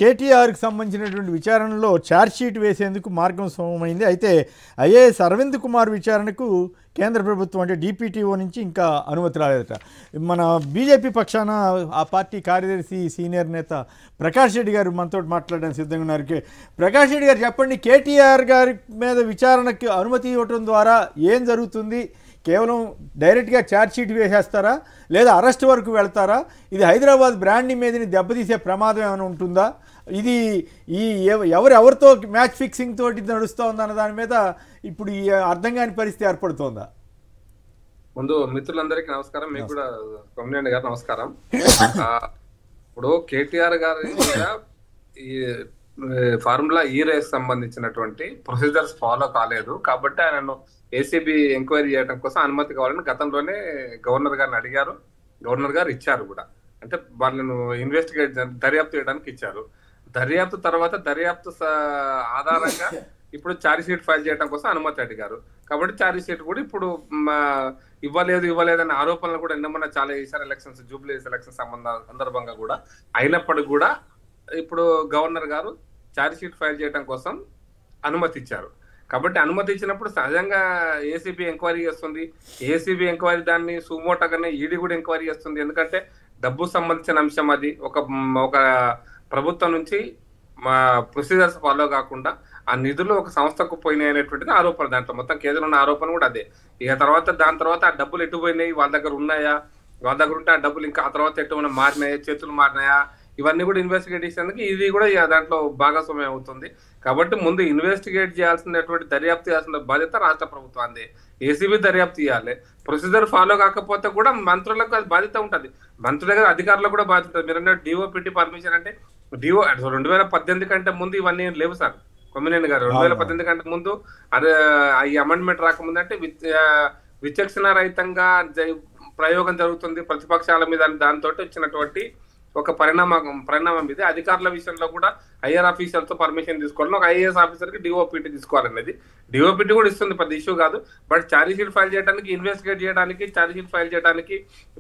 కేటీఆర్కి సంబంధించినటువంటి విచారణలో ఛార్జ్షీట్ వేసేందుకు మార్గం సుగమమైంది. అయితే ఐఏఎస్ అరవింద్ కుమార్ విచారణకు కేంద్ర ప్రభుత్వం అంటే డిపిటిఓ నుంచి ఇంకా అనుమతి రాలేదట. మన బీజేపీ పక్షాన ఆ పార్టీ కార్యదర్శి సీనియర్ నేత ప్రకాష్ రెడ్డి గారు మనతో మాట్లాడడానికి సిద్ధంగా ఉన్నారు. ప్రకాష్ రెడ్డి గారు చెప్పండి, కేటీఆర్ గారి మీద విచారణకు అనుమతి ఇవ్వటం ద్వారా ఏం జరుగుతుంది? కేవలం డైరెక్ట్గా ఛార్జ్షీట్ వేసేస్తారా లేదా అరెస్ట్ వరకు వెళ్తారా? ఇది హైదరాబాద్ బ్రాండ్ ఇమేజ్ని దెబ్బతీసే ప్రమాదం ఏమైనా ఉంటుందా? ఇది ఎవరితో మ్యాచ్ ఫిక్సింగ్ తోటి నడుస్తూ ఉందన్న దాని మీద ఇప్పుడు ఈ అర్థం కాని పరిస్థితి ఏర్పడుతోందా? ముందు మిత్రులందరికీ నమస్కారం, మీకు కూడా కొమ్మినేని గారు నమస్కారం. ఇప్పుడు కేటీఆర్ గారి ఈ ఫార్ములా ఈ రేస్ సంబంధించినటువంటి ప్రొసీజర్స్ ఫాలో కాలేదు కాబట్టి ఆయనను ఏసీబీ ఎంక్వైరీ చేయడం కోసం అనుమతి కావాలని గతంలోనే గవర్నర్ గారిని అడిగారు. గవర్నర్ గారు ఇచ్చారు కూడా, అంటే వాళ్ళను ఇన్వెస్టిగేట్ దర్యాప్తు చేయడానికి ఇచ్చారు. దర్యాప్తు తర్వాత దర్యాప్తు ఆధారంగా ఇప్పుడు ఛార్జ్ షీట్ ఫైల్ చేయడం కోసం అనుమతి అడిగారు. కాబట్టి ఛార్జ్ షీట్ కూడా ఇప్పుడు ఇవ్వలేదు అనే ఆరోపణలు కూడా ఎన్నమన్నా చాలా చేశారు. ఎలక్షన్స్, జూబ్లీ ఎలక్షన్ సందర్భంగా కూడా అయినప్పటికీ కూడా ఇప్పుడు గవర్నర్ గారు ఛార్జ్ షీట్ ఫైల్ చేయడం కోసం అనుమతి ఇచ్చారు. కాబట్టి అనుమతి ఇచ్చినప్పుడు సహజంగా ఏసీబీ ఎంక్వైరీ చేస్తుంది. ఏసీబీ ఎంక్వైరీ దాన్ని సుమోటగానే ఈడీ కూడా ఎంక్వైరీ చేస్తుంది. ఎందుకంటే డబ్బు సంబంధించిన అంశం అది. ఒక ప్రభుత్వం నుంచి ప్రొసీజర్స్ ఫాలో కాకుండా ఆ నిధులు ఒక సంస్థకు పోయినాయి అనేటువంటిది ఆరోపణ. దాంట్లో మొత్తం కేంద్రం ఉన్న ఆరోపణ కూడా అదే. ఇక దాని తర్వాత ఆ డబ్బులు ఎటు పోయినాయి, వాళ్ళ దగ్గర ఉన్నాయా, వాళ్ళ దగ్గర ఉంటే ఆ డబ్బులు ఇంకా ఆ తర్వాత ఎటు మారినాయా, చేతులు మారినాయా, ఇవన్నీ కూడా ఇన్వెస్టిగేట్ చేసేందుకు ఇది కూడా దాంట్లో భాగస్వామ్యం అవుతుంది. కాబట్టి ముందు ఇన్వెస్టిగేట్ చేయాల్సినటువంటి దర్యాప్తు చేయాల్సిన బాధ్యత రాష్ట్ర ప్రభుత్వాన్ని. ఏసీబీ దర్యాప్తు చేయాలి. ప్రొసీజర్ ఫాలో కాకపోతే కూడా మంత్రులకు అది బాధ్యత ఉంటుంది. మంత్రుల దగ్గర అధికారులకు కూడా బాధ్యత ఉంటుంది. మీరు డిఓపిటి పర్మిషన్ అంటే 2018 కంటే ముందు ఇవన్నీ లేవు సార్ కొమ్మినేని గారు. 2018 కంటే ముందు ఈ అమెండ్మెంట్ రాకముందు అంటే విచక్షణ రహితంగా ప్రయోగం జరుగుతుంది ప్రతిపక్షాల మీద, దానితో వచ్చినటువంటి ఒక పరిణామం ఇది. అధికారుల విషయంలో కూడా ఐఆర్ ఆఫీసర్ తో పర్మిషన్ తీసుకోవాలని, ఒక ఐఏఎస్ ఆఫీసర్ కి డిఓపిటి తీసుకోవాలనేది. డిఓపిటి కూడా ఇస్తుంది, పెద్ద ఇష్యూ కాదు. బట్ ఛార్జ్ షీట్ ఫైల్ చేయడానికి, ఇన్వెస్టిగేట్ చేయడానికి, ఛార్జ్ షీట్ ఫైల్ చేయడానికి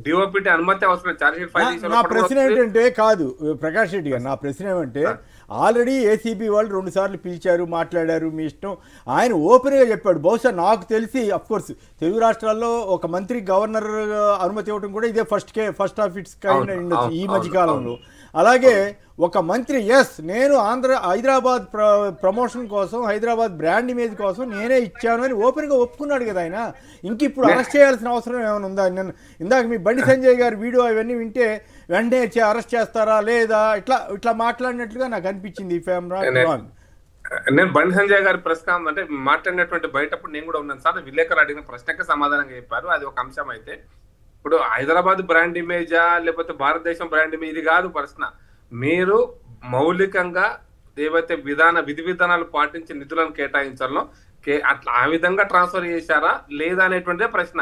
డిఓపిటి అనుమతి అవసరం. ఛార్జ్ షీట్ ఫైల్ చేసిన నా ప్రశ్న ఏంటంటే, కాదు ప్రకాష్ రెడ్డి గారు, నా ప్రశ్న ఏమంటే ఆల్రెడీ ఏసీబీ వాళ్ళు 2 సార్లు పిలిచారు, మాట్లాడారు, మీ ఇష్టం. ఆయన ఓపెన్గా చెప్పాడు. బహుశా నాకు తెలిసి అఫ్కోర్స్ తెలుగు రాష్ట్రాల్లో ఒక మంత్రి గవర్నర్ అనుమతి ఇవ్వడం కూడా ఇదే ఫస్ట్ ఆఫ్ ఇట్స్ కైండ్ ఉండొచ్చు ఈ మధ్యకాలంలో. అలాగే ఒక మంత్రి నేను హైదరాబాద్ ప్రమోషన్ కోసం, హైదరాబాద్ బ్రాండ్ ఇమేజ్ కోసం నేనే ఇచ్చాను అని ఓపెన్గా ఒప్పుకున్నాడు కదా ఆయన. ఇంక ఇప్పుడు అరెస్ట్ చేయాల్సిన అవసరం ఏమైనా ఉందా? నేను ఇందాక మీ బండి సంజయ్ గారి వీడియో అవన్నీ వింటే వెంటనే అరెస్ట్ చేస్తారా లేదా ఇట్లా మాట్లాడినట్లుగా నాకు అనిపించింది. నేను బండి సంజయ్ గారి ప్రశ్న అంటే మాట్లాడినటువంటి బయటప్పుడు నేను కూడా ఉన్నాను సార్. విలేకరులు అడిగిన ప్రశ్నకే సమాధానంగా చెప్పారు. అది ఒక అంశం. అయితే ఇప్పుడు హైదరాబాద్ బ్రాండ్ ఇమేజా లేకపోతే భారతదేశం బ్రాండ్ ఇమేజ్, ఇది కాదు ప్రశ్న. మీరు మౌలికంగా ఏవైతే విధి విధానాలు పాటించి నిధులను కేటాయించాలో అట్లా ఆ విధంగా ట్రాన్స్ఫర్ చేశారా లేదా అనేటువంటిదే ప్రశ్న.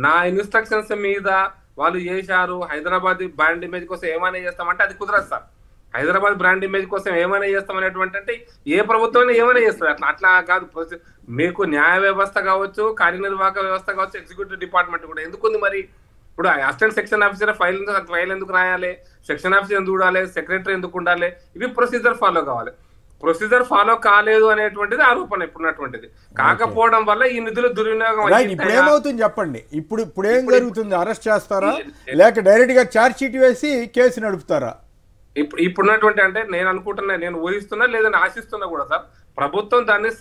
నా ఇన్స్ట్రక్షన్స్ మీద వాళ్ళు చేశారు, హైదరాబాద్ బ్రాండ్ ఇమేజ్ కోసం ఏమైనా చేస్తామంటే అది కుదరదు సార్. హైదరాబాద్ బ్రాండ్ ఇమేజ్ కోసం ఏమైనా చేస్తాం అనేటువంటి అంటే ఏ ప్రభుత్వం ఏమైనా చేస్తుంది. అట్లా కాదు. మీకు న్యాయ వ్యవస్థ కావచ్చు, కార్యనిర్వాహక వ్యవస్థ కావచ్చు, ఎగ్జిక్యూటివ్ డిపార్ట్మెంట్ కూడా ఎందుకుంది మరి? ఇప్పుడు అసిస్టెంట్ సెక్షన్ ఆఫీసర్ ఫైల్ ఎందుకు రాయాలి, సెక్షన్ ఆఫీసర్ ఎందుకు ఉండాలి, సెక్రటరీ ఎందుకు ఉండాలి? ఇవి ప్రొసీజర్ ఫాలో కావాలి. ప్రొసీజర్ ఫాలో కాలేదు అనేటువంటిది ఆరోపణ ఇప్పుడున్నటువంటిది. కాకపోవడం వల్ల ఈ నిధులు దుర్వినియోగం. ఇప్పుడు ఏమవుతుంది చెప్పండి? ఇప్పుడు ఏం జరుగుతుంది? అరెస్ట్ చేస్తారా లేక డైరెక్ట్ గా ఛార్జ్ షీట్ వేసి కేసు నడుపుతారా? ఇప్పుడున్నటువంటి అంటే నేను అనుకుంటున్నా, నేను ఊహిస్తున్నా లేదని ఆశిస్తున్నా కూడా సార్, ప్రభుత్వం దాన్ని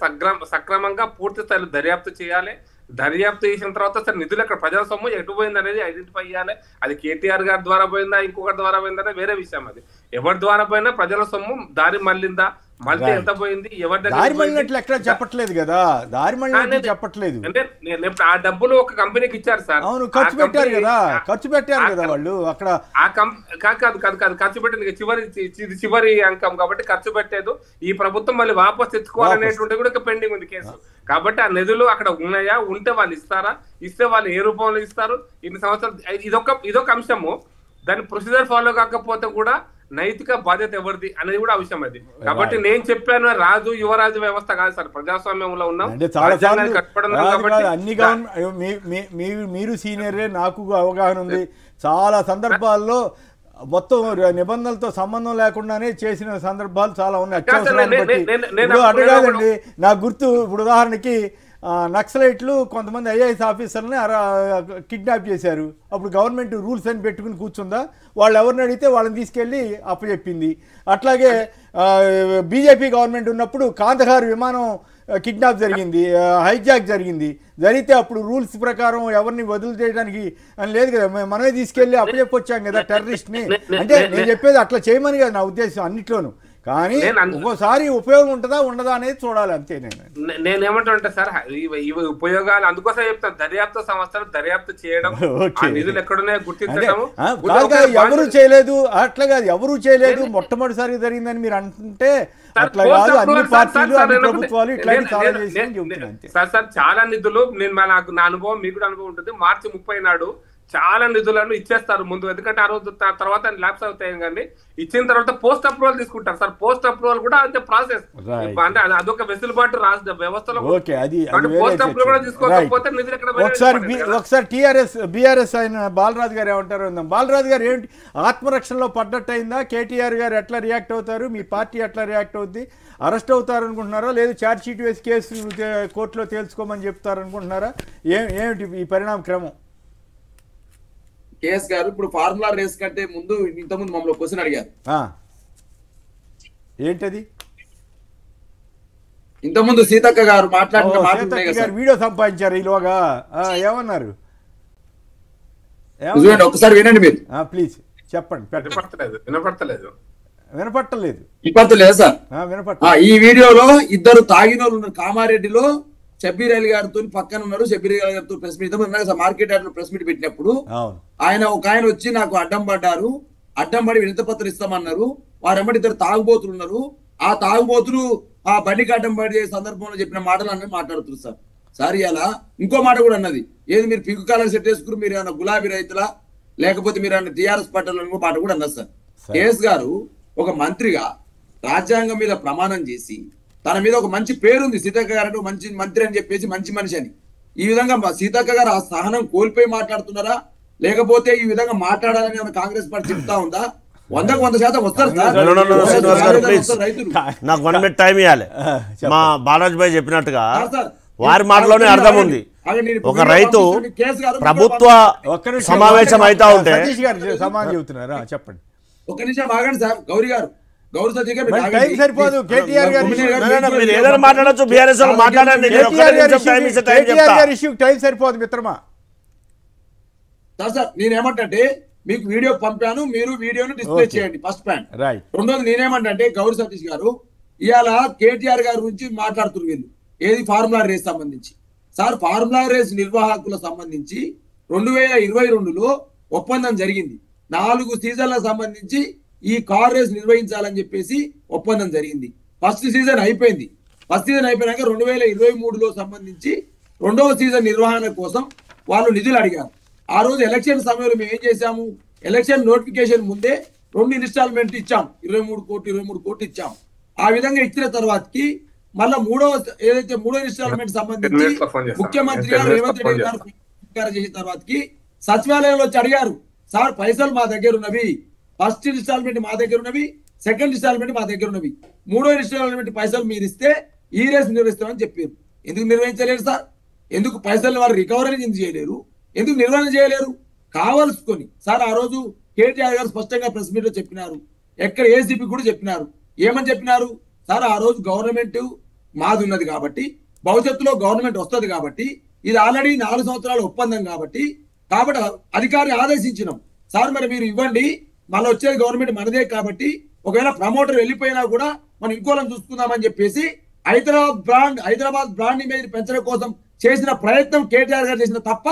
సక్రమంగా పూర్తి స్థాయిలో దర్యాప్తు చేయాలి. దర్యాప్తు చేసిన తర్వాత సార్ నిధులు ఎక్కడ ప్రజల సొమ్ము ఎటు పోయింది అనేది ఐడెంటిఫై చేయాలి. అది కేటీఆర్ గారి ద్వారా పోయిందా, ఇంకొకరి ద్వారా పోయిందా వేరే విషయం. అది ఎవరి ద్వారా పోయినా ప్రజల సొమ్ము దారి మళ్ళిందా, మళ్ళీ ఎంత పోయింది, ఎవరి దగ్గర చెప్పట్లేదు కదా. దారి మళ్ళీ చెప్పట్లేదు అంటే ఆ డబ్బులు ఒక కంపెనీకి ఇచ్చారు సార్. అవును, ఖర్చు పెట్టారు కదా వాళ్ళు అక్కడ. కాదు ఖర్చు పెట్టింది చివరి అంకం కాబట్టి ఖర్చు పెట్టేది ఈ ప్రభుత్వం మళ్ళీ వాపస్ తెచ్చుకోవాలనేటువంటి కూడా పెండింగ్ ఉంది కేసు. కాబట్టి ఆ నిధులు అక్కడ ఉన్నాయా, ఉంటే వాళ్ళు ఇస్తారా, ఇస్తే వాళ్ళు ఏ రూపంలో ఇస్తారు, ఇన్ని సంవత్సరాలు ఇదొక అంశము. దాని ప్రొసీజర్ ఫాలో కాకపోతే కూడా నైతిక బాధ్యత ఎవరిది అనేది కూడా అంశం అది. కాబట్టి నేను చెప్పాను, రాజు యువరాజు వ్యవస్థ కాదు సార్, ప్రజాస్వామ్యంలో ఉన్నాం. మీరు సీనియరే, నాకు అవగాహన ఉంది. చాలా సందర్భాల్లో మొత్తం నిబంధనలతో సంబంధం లేకుండానే చేసిన సందర్భాలు చాలా ఉన్నాయి. అత్యవసరాన్ని బట్టి ఇప్పుడు అడగాలండి. నాకు గుర్తు ఇప్పుడు ఉదాహరణకి నక్సలైట్లు కొంతమంది ఐఏఎస్ ఆఫీసర్ని కిడ్నాప్ చేశారు. అప్పుడు గవర్నమెంట్ రూల్స్ అని పెట్టుకుని కూర్చుందా? వాళ్ళు ఎవరిని అడిగితే వాళ్ళని తీసుకెళ్ళి అప్పచెప్పింది. అట్లాగే బీజేపీ గవర్నమెంట్ ఉన్నప్పుడు కాందహార్ విమానం కిడ్నాప్ జరిగింది, హైజాక్ జరిగితే అప్పుడు రూల్స్ ప్రకారం ఎవరిని వదిలిచేయడానికి అని లేదు కదా, మనమే తీసుకెళ్ళి అప్పచెప్పొచ్చాం కదా టెర్రరిస్ట్ని. అంటే నేను చెప్పేది అట్లా చేయమని కదా నా ఉద్దేశం అన్నిట్లోనూ. కానీ ఒక్కోసారి ఉపయోగం ఉంటుందా ఉండదా అనేది చూడాలి అంతే. నేనేమంటా సార్, ఇవి ఉపయోగాలు అందుకోసం చెప్తాను, దర్యాప్తు సంస్థలు దర్యాప్తు చేయడం, నిధులు ఎక్కడున్నాయో గుర్తించడం. ఎవరు చేయలేదు, అట్లా కాదు, ఎవరు చేయలేదు, మొట్టమొదటిసారి జరిగిందని మీరు అంటే అట్లా కాదు. అన్ని పార్టీలు అన్ని ప్రభుత్వాలు ఇట్లాంటి చాలా చేసి సార్ చాలా నిధులు, నేను నా అనుభవం మీకు కూడా అనుభవం ఉంటుంది. మార్చి 30 నాడు చాలా నిధులను ఇచ్చేస్తారు ముందు, ఎందుకంటే ఆ రోజు తర్వాత ల్యాప్స్ అవుతాయి. కానీ ఇచ్చిన తర్వాత పోస్ట్ అప్రూవల్ తీసుకుంటారు సార్. పోస్ట్ అప్రూవల్ కూడా అంతే ప్రాసెస్, అంటే అదొక వెసులుబాటు రాష్ట్ర వ్యవస్థలో. పోస్ట్ అప్రూవల్ కూడా తీసుకోకపోతే నిధులు ఎక్కడ. ఒకసారి బీఆర్ఎస్ ఆయన బాలరాజు గారు ఏమంటారు? బాలరాజు గారు ఏంటి ఆత్మరక్షణలో పడ్డట్టు అయిందా? కేటీఆర్ గారు ఎట్లా రియాక్ట్ అవుతారు? మీ పార్టీ ఎట్లా రియాక్ట్ అవుద్ది? అరెస్ట్ అవుతారు అనుకుంటున్నారా, లేదు ఛార్జ్ షీట్ వేసి కేసు కోర్టులో తేల్చుకోమని చెప్తారు అనుకుంటున్నారా? ఏమిటి ఈ పరిణామ క్రమం? కేఎస్ గారు ఇప్పుడు ఫార్ములా రేస్ కంటే ముందు ఇంతకుముందు మమ్మల్ని క్వశ్చన్ అడిగారు. ఏంటది? ఇంతకుముందు సీతక్క గారు మాట్లాడిన వీడియో సంపాదించారు ఈలోగా, ఏమన్నారు ఒకసారి వినండి మీరు ప్లీజ్. చెప్పండి. వినపడతలేదు సార్. ఈ వీడియోలో ఇద్దరు తాగినోళ్ళు ఉన్నారు. కామారెడ్డిలో షబ్బీర్ అలీ గారితో పక్కన ఉన్నారు. షబ్బీర్ అలీ గారితో ప్రెస్ మీట్ మార్కెట్ యార్డ్ లో ప్రెస్ మీట్ పెట్టినప్పుడు ఒక ఆయన వచ్చి నాకు అడ్డం పడి వినతి పత్రం ఇస్తామన్నారు. వారెమ్మటి ఇద్దరు తాగుబోతులు ఉన్నారు. ఆ తాగుబోతులు ఆ బండికి అడ్డం పడే సందర్భంలో చెప్పిన మాటలు అన్నీ మాట్లాడుతున్నారు సార్. ఇలా ఇంకో మాట కూడా అన్నది, ఏది మీరు పిగ్గు కాలం సెట్ చేసుకుని మీరు ఏమన్నా గులాబీ రైతులా లేకపోతే మీరు అన్న టీఆర్ఎస్ పార్టీలో ఇంకో మాట కూడా అన్నది సార్. కేఎస్ గారు ఒక మంత్రిగా రాజ్యాంగం మీద ప్రమాణం చేసి తన మీద ఒక మంచి పేరుంది, సీతక్క గారు మంచి మంత్రి అని చెప్పేసి మంచి మనిషి అని. ఈ విధంగా సీతక్క గారు ఆ సహనం కోల్పోయి మాట్లాడుతున్నారా, లేకపోతే ఈ విధంగా మాట్లాడాలని కాంగ్రెస్ పార్టీ చెప్తా ఉందా? 100% వస్తారు నాకు 1 మినిట్ టైం ఇవ్వాలి. మా బాలాజీ భాయ్ చెప్పినట్టుగా వారి మాటలోనే అర్థం ఉంది. ఒక రైతు ప్రభుత్వ సమావేశం అవుతా ఉంటే చెప్పండి. ఒక్క నిమిషం ఆగండి సార్. గౌరీ గారు సరిపోదు. కేటీఆర్ గారు ఏదైనా మాట్లాడచ్చు, బీఆర్ఎస్ మాట్లాడండి. టైం సరిపోదు మిత్రమా. సార్ నేనేమంటే మీకు వీడియో పంపాను, మీరు వీడియోను డిస్ప్లే చేయండి ఫస్ట్ పాయింట్. రెండోది నేనేమంటే గౌరీ సతీష్ గారు ఇవాళ కేటీఆర్ గారి గురించి మాట్లాడుతున్నారు వీళ్ళు, ఏది ఫార్ములా రేస్ సంబంధించి. సార్ ఫార్ములా రేస్ నిర్వాహకుల సంబంధించి 2022లో ఒప్పందం జరిగింది. 4 సీజన్లకు సంబంధించి ఈ కార్ రేస్ నిర్వహించాలని చెప్పేసి ఒప్పందం జరిగింది. ఫస్ట్ సీజన్ అయిపోయింది. ఫస్ట్ సీజన్ అయిపోయినాక 2023లో సంబంధించి 2వ సీజన్ నిర్వహణ కోసం వాళ్ళు నిధులు అడిగారు. ఆ రోజు ఎలక్షన్ సమయంలో మేము ఏం చేశాము, ఎలక్షన్ నోటిఫికేషన్ ముందే 2 ఇన్స్టాల్మెంట్ ఇచ్చాం, 23 కోట్లు ఇచ్చాం. ఆ విధంగా ఇచ్చిన తర్వాతకి మళ్ళా ఏదైతే మూడో ఇన్స్టాల్మెంట్ సంబంధించి ముఖ్యమంత్రి గారు రేవంత్ రెడ్డి గారు చేసిన తర్వాతకి సచివాలయంలో వచ్చి అడిగారు, సార్ పైసలు మా దగ్గర ఉన్నవి, ఫస్ట్ ఇన్స్టాల్మెంట్ మా దగ్గర ఉన్నవి, సెకండ్ ఇన్స్టాల్మెంట్ మా దగ్గర ఉన్నవి, మూడో ఇన్స్టాల్మెంట్ పైసలు మీరు ఇస్తే ఈ రేస్ నిర్వహిస్తామని చెప్పారు. ఎందుకు నిర్వహించలేరు సార్? ఎందుకు పైసలు వారు రికవరీ ఎందుకు చేయలేరు? ఎందుకు నిర్వహణ చేయలేరు? కావాల్సుకొని సార్ ఆ రోజు కేటీఆర్ గారు స్పష్టంగా ప్రెస్ మీట్ లో చెప్పినారు, ఎక్కడ ఏసీపీ కూడా చెప్పినారు. ఏమని చెప్పినారు సార్? ఆ రోజు గవర్నమెంట్ మాది ఉన్నది కాబట్టి, భవిష్యత్తులో గవర్నమెంట్ వస్తుంది కాబట్టి, ఇది ఆల్రెడీ 4 సంవత్సరాల ఒప్పందం కాబట్టి అధికారిని ఆదేశించినాం సార్, మరి మీరు ఇవ్వండి, మళ్ళీ వచ్చేది గవర్నమెంట్ మనదే కాబట్టి ఒకవేళ ప్రమోటర్ వెళ్ళిపోయినా కూడా మనం ఇంకోళ్ళని చూసుకుందామని చెప్పేసి హైదరాబాద్ బ్రాండ్ ఇమేజ్ పెంచడం కోసం చేసిన ప్రయత్నం కేటీఆర్ గారు చేసిన తప్ప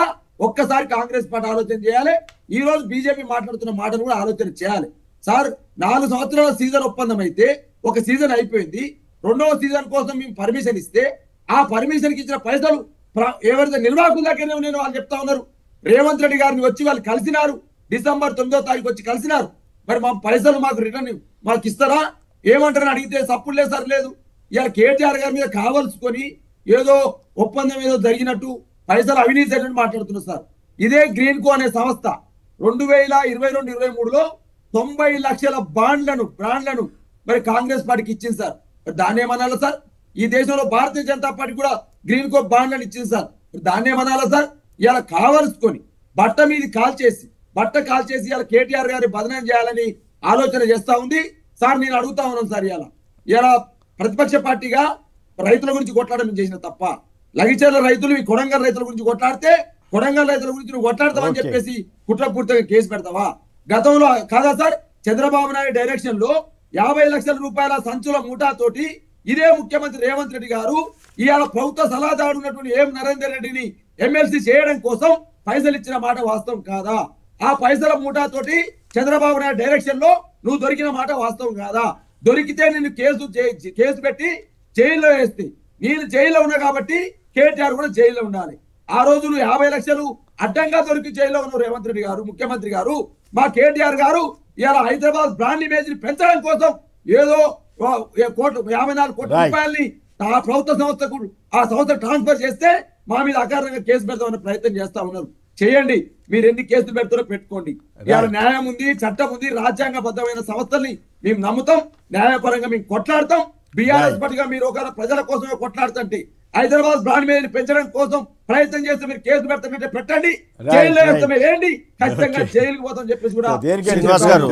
ఒక్కసారి కాంగ్రెస్ పార్టీ ఆలోచన చేయాలి. ఈ రోజు బీజేపీ మాట్లాడుతున్న మాటను కూడా ఆలోచన చేయాలి సార్. 4 సంవత్సరాల సీజన్ ఒప్పందం అయితే ఒక సీజన్ అయిపోయింది, 2వ సీజన్ కోసం మేము పర్మిషన్ ఇస్తే ఆ పర్మిషన్ కి ఇచ్చిన పైసలు ఎవరైతే నిర్వాహకుల దగ్గరనే నేను వాళ్ళు చెప్తా ఉన్నారు. రేవంత్ రెడ్డి గారిని వచ్చి వాళ్ళు కలిసినారు, డిసెంబర్ 9వ తారీఖు వచ్చి కలిసినారు. మరి మా పైసలు మాకు రిటర్న్ మాకు ఇస్తారా ఏమంటారని అడిగితే సప్పుడు లేదు సార్ లేదు. ఇలా కేటీఆర్ గారి మీద కావాల్సుకొని ఏదో ఒప్పందం ఏదో జరిగినట్టు పైసలు అవినీతి జరిగినట్టు మాట్లాడుతున్నారు సార్. ఇదే గ్రీన్ కో అనే సంస్థ 2022-23లో 90 లక్షల బ్రాండ్లను మరి కాంగ్రెస్ పార్టీకి ఇచ్చింది సార్. దాన్ని ఏమనాలా సార్? ఈ దేశంలో భారతీయ జనతా పార్టీ కూడా గ్రీన్ కో బాండ్లను ఇచ్చింది సార్. దాన్ని ఏమనాలా సార్? ఇలా కావలసుకొని బట్ట కాల్చేసి ఇలా కేటీఆర్ గారి బదనం చేయాలని ఆలోచన చేస్తా ఉంది సార్. నేను అడుగుతా ఉన్నాను సార్, ఇలా ప్రతిపక్ష పార్టీగా రైతుల గురించి కొట్లాడడం చేసిన తప్ప, లగిచర్ల రైతులు ఈ కొడంగల్ రైతుల గురించి కొట్లాడితే కొడంగల్ రైతుల గురించి నువ్వు కొట్లాడతావని చెప్పేసి కుట్రపూర్తిగా కేసు పెడతావా? గతంలో కాదా సార్ చంద్రబాబు నాయుడు డైరెక్షన్ లో 50 లక్షల రూపాయల సంచుల మూటాతోటి ఇదే ముఖ్యమంత్రి రేవంత్ రెడ్డి గారు ఇవాళ ప్రభుత్వ సలహాదారు ఉన్నటువంటి ఏం నరేందర్ రెడ్డిని ఎమ్మెల్సీ చేయడం కోసం పైసలు ఇచ్చిన మాట వాస్తవం కాదా? ఆ పైసల మూటాతోటి చంద్రబాబు నాయుడు డైరెక్షన్ లో నువ్వు దొరికిన మాట వాస్తవం కాదా? దొరికితే నేను కేసు పెట్టి జైల్లో వేస్తే, నేను జైల్లో ఉన్నా కాబట్టి కేటీఆర్ కూడా జైల్లో ఉండాలి. ఆ రోజు 50 లక్షలు అడ్డంగా దొరికి జైల్లో ఉన్న రేవంత్ రెడ్డి గారు ముఖ్యమంత్రి గారు, మా కేటీఆర్ గారు ఇవాళ హైదరాబాద్ బ్రాండ్ ఇమేజ్ ని పెంచడం కోసం ఏదో 54 కోట్ల రూపాయలని ఆ ప్రభుత్వ సంస్థకు ఆ సంస్థ ట్రాన్స్ఫర్ చేస్తే మా మీద అకారణంగా కేసు పెడతామనే ప్రయత్నం చేస్తా ఉన్నారు. చేయండి, మీరు ఎన్ని కేసులు పెడతారో పెట్టుకోండి. ఇవాళ న్యాయం ఉంది, చట్టం ఉంది, రాజ్యాంగబద్ధమైన సంస్థల్ని మేము నమ్ముతాం, న్యాయపరంగా మేము కొట్లాడతాం. బీఆర్ఎస్ పార్టీగా మీరు ఒక ప్రజల కోసమే కొట్లాడుతుంటే హైదరాబాద్ బ్రాండ్ మీద పెంచడం కోసం ప్రయత్నం చేస్తే మీరు కేసు పెడతామంటే పెట్టండి, జైల్లో వేస్తామే ఏంటి, ఖచ్చితంగా జైలుకి పోతాం చెప్పేసి కూడా శ్రీనివాస్ గారు